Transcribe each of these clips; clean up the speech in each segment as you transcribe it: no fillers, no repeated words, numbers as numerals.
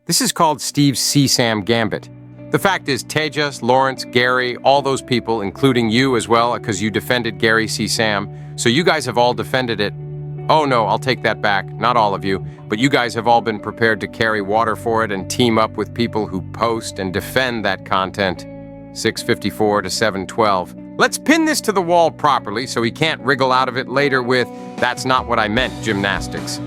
This is called Steve's CSAM Gambit. The fact is, Tejas, Lawrence, Gary, all those people, including you as well, because you defended Gary CSAM, so you guys have all defended it. Oh no, I'll take that back, not all of you, but you guys have all been prepared to carry water for it and team up with people who post and defend that content. 654 to 712. Let's pin this to the wall properly so he can't wriggle out of it later with, "That's not what I meant," gymnastics.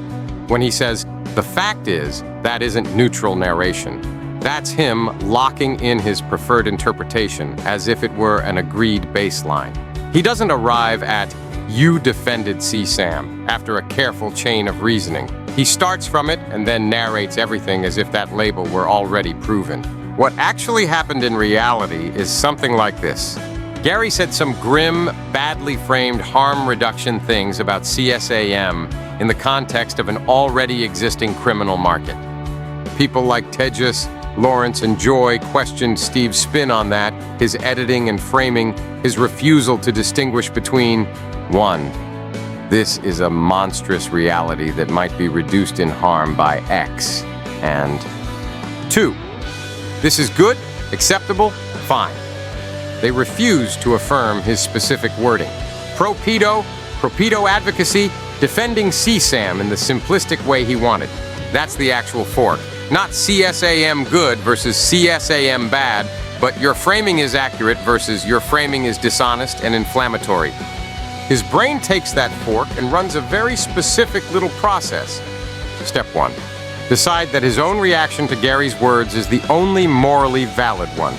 When he says, "The fact is," that isn't neutral narration. That's him locking in his preferred interpretation as if it were an agreed baseline. He doesn't arrive at, "You defended CSAM," after a careful chain of reasoning. He starts from it and then narrates everything as if that label were already proven. What actually happened in reality is something like this. Gary said some grim, badly framed harm reduction things about CSAM in the context of an already existing criminal market. People like Tejas, Lawrence, and Joy questioned Steve's spin on that, his editing and framing, his refusal to distinguish between 1. This is a monstrous reality that might be reduced in harm by X, and 2. This is good, acceptable, fine. They refuse to affirm his specific wording. Pro-pedo advocacy, defending CSAM in the simplistic way he wanted. That's the actual fork. Not CSAM good versus CSAM bad, but your framing is accurate versus your framing is dishonest and inflammatory. His brain takes that fork and runs a very specific little process. Step 1. Decide that his own reaction to Gary's words is the only morally valid one.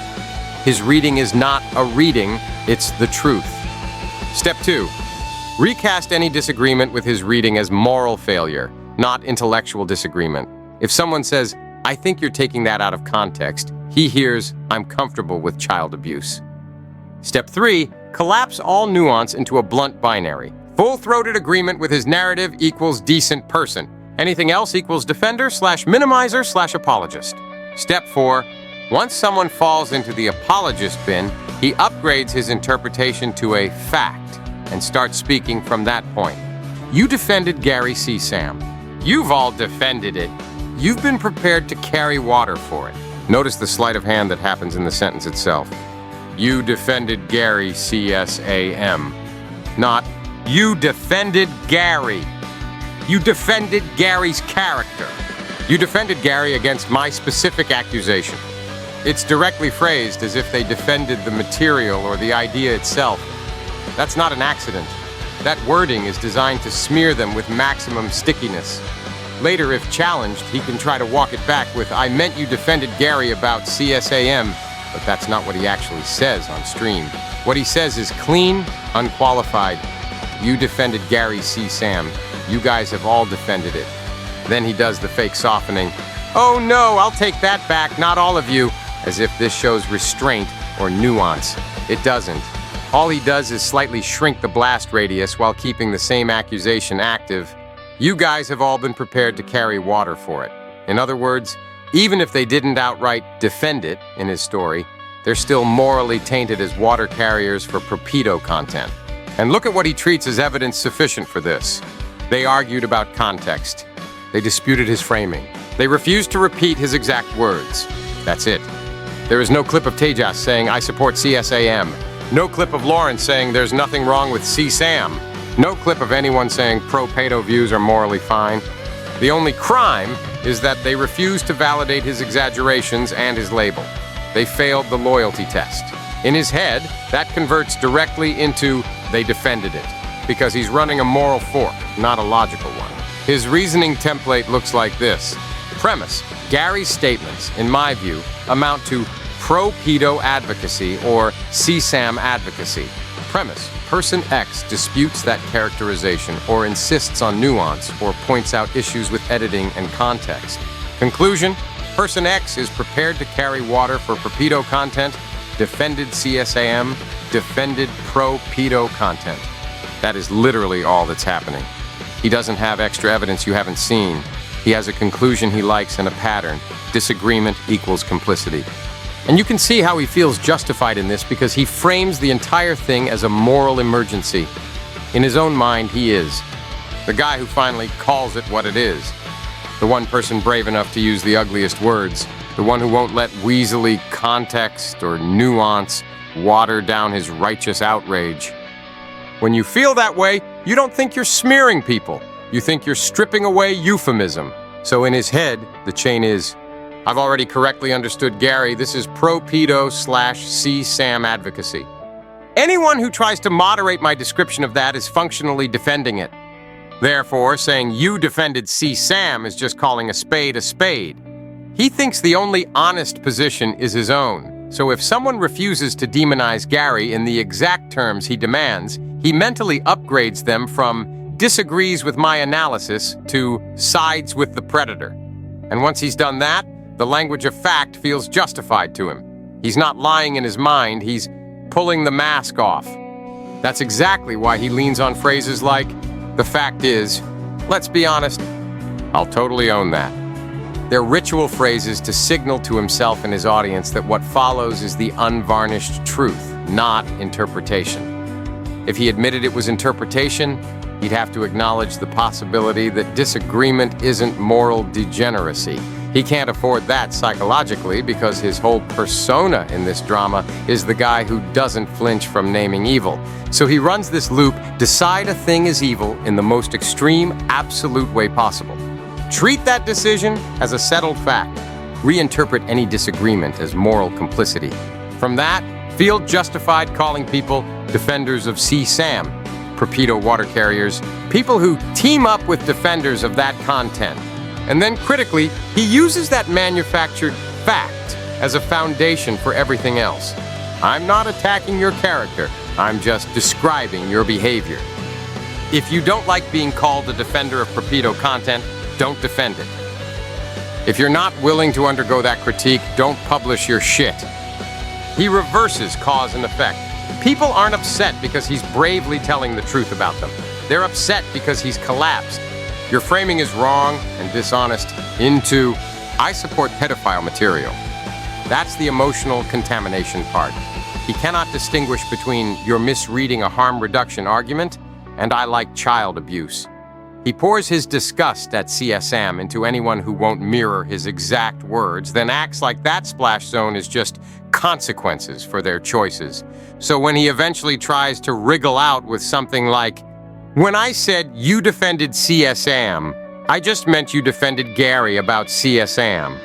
His reading is not a reading, it's the truth. Step 2. Recast any disagreement with his reading as moral failure, not intellectual disagreement. If someone says, "I think you're taking that out of context," he hears, "I'm comfortable with child abuse." Step 3. Collapse all nuance into a blunt binary. Full-throated agreement with his narrative equals decent person. Anything else equals defender/minimizer/apologist. Step 4. Once someone falls into the apologist bin, he upgrades his interpretation to a fact and starts speaking from that point. You defended Gary CSAM. You've all defended it. You've been prepared to carry water for it. Notice the sleight of hand that happens in the sentence itself. You defended Gary CSAM. Not, you defended Gary. You defended Gary's character. You defended Gary against my specific accusation. It's directly phrased as if they defended the material or the idea itself. That's not an accident. That wording is designed to smear them with maximum stickiness. Later, if challenged, he can try to walk it back with, "I meant you defended Gary about CSAM," but that's not what he actually says on stream. What he says is clean, unqualified. You defended Gary CSAM. You guys have all defended it. Then he does the fake softening. "Oh no, I'll take that back, not all of you," as if this shows restraint or nuance. It doesn't. All he does is slightly shrink the blast radius while keeping the same accusation active. You guys have all been prepared to carry water for it. In other words, even if they didn't outright defend it in his story, they're still morally tainted as water carriers for pro-pedo content. And look at what he treats as evidence sufficient for this. They argued about context. They disputed his framing. They refused to repeat his exact words. That's it. There is no clip of Tejas saying, "I support CSAM." No clip of Lawrence saying, "There's nothing wrong with CSAM." No clip of anyone saying pro-pedo views are morally fine. The only crime is that they refused to validate his exaggerations and his label. They failed the loyalty test. In his head, that converts directly into they defended it, because he's running a moral fork, not a logical one. His reasoning template looks like this. Premise: Gary's statements, in my view, amount to pro-pedo advocacy or CSAM advocacy. Premise: Person X disputes that characterization or insists on nuance or points out issues with editing and context. Conclusion: Person X is prepared to carry water for pro-pedo content, defended CSAM, defended pro-pedo content. That is literally all that's happening. He doesn't have extra evidence you haven't seen. He has a conclusion he likes and a pattern. Disagreement equals complicity. And you can see how he feels justified in this because he frames the entire thing as a moral emergency. In his own mind, he is the guy who finally calls it what it is. the one person brave enough to use the ugliest words, the one who won't let weaselly context or nuance water down his righteous outrage. When you feel that way, you don't think you're smearing people. You think you're stripping away euphemism. So in his head, the chain is, I've already correctly understood Gary. This is pro-pedo/C-SAM advocacy. Anyone who tries to moderate my description of that is functionally defending it. Therefore, saying you defended C-SAM is just calling a spade a spade. He thinks the only honest position is his own. So if someone refuses to demonize Gary in the exact terms he demands, he mentally upgrades them from disagrees with my analysis to sides with the predator. And once he's done that, the language of fact feels justified to him. He's not lying in his mind, he's pulling the mask off. That's exactly why he leans on phrases like, the fact is, let's be honest, I'll totally own that. They're ritual phrases to signal to himself and his audience that what follows is the unvarnished truth, not interpretation. If he admitted it was interpretation, he'd have to acknowledge the possibility that disagreement isn't moral degeneracy. He can't afford that psychologically because his whole persona in this drama is the guy who doesn't flinch from naming evil. So he runs this loop, decide a thing is evil in the most extreme, absolute way possible. Treat that decision as a settled fact. Reinterpret any disagreement as moral complicity. From that, feel justified calling people defenders of C-SAM, torpedo water carriers, people who team up with defenders of that content. And then critically, he uses that manufactured fact as a foundation for everything else. I'm not attacking your character, I'm just describing your behavior. If you don't like being called a defender of torpedo content, don't defend it. If you're not willing to undergo that critique, don't publish your shit. He reverses cause and effect. People aren't upset because he's bravely telling the truth about them. They're upset because he's collapsed. Your framing is wrong and dishonest into, I support pedophile material. That's the emotional contamination part. He cannot distinguish between you're misreading a harm reduction argument and I like child abuse. He pours his disgust at CSM into anyone who won't mirror his exact words, then acts like that splash zone is just consequences for their choices. So when he eventually tries to wriggle out with something like, when I said you defended CSM, I just meant you defended Gary about CSM.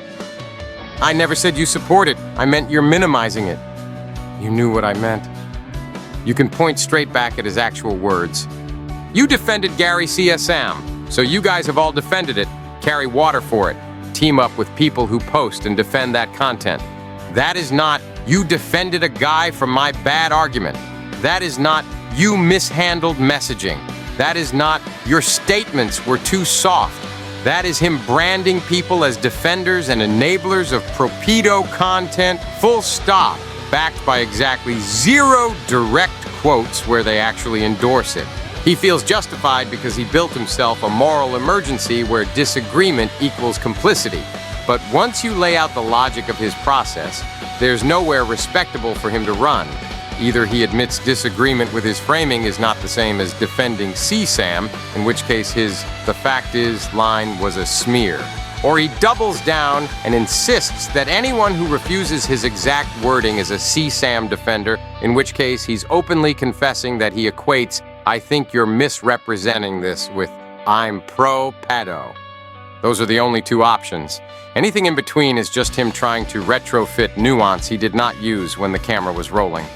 I never said you support it, I meant you're minimizing it. You knew what I meant. You can point straight back at his actual words. You defended Gary CSM, so you guys have all defended it, carry water for it, team up with people who post and defend that content. That is not, you defended a guy from my bad argument. That is not, you mishandled messaging. That is not, your statements were too soft. That is him branding people as defenders and enablers of torpedo content, full stop, backed by exactly 0 direct quotes where they actually endorse it. He feels justified because he built himself a moral emergency where disagreement equals complicity. But once you lay out the logic of his process, there's nowhere respectable for him to run. Either he admits disagreement with his framing is not the same as defending CSAM, in which case his "the fact is" line was a smear. Or he doubles down and insists that anyone who refuses his exact wording is a CSAM defender, in which case he's openly confessing that he equates I think you're misrepresenting this with I'm pro-pedo. Those are the only two options. Anything in between is just him trying to retrofit nuance he did not use when the camera was rolling.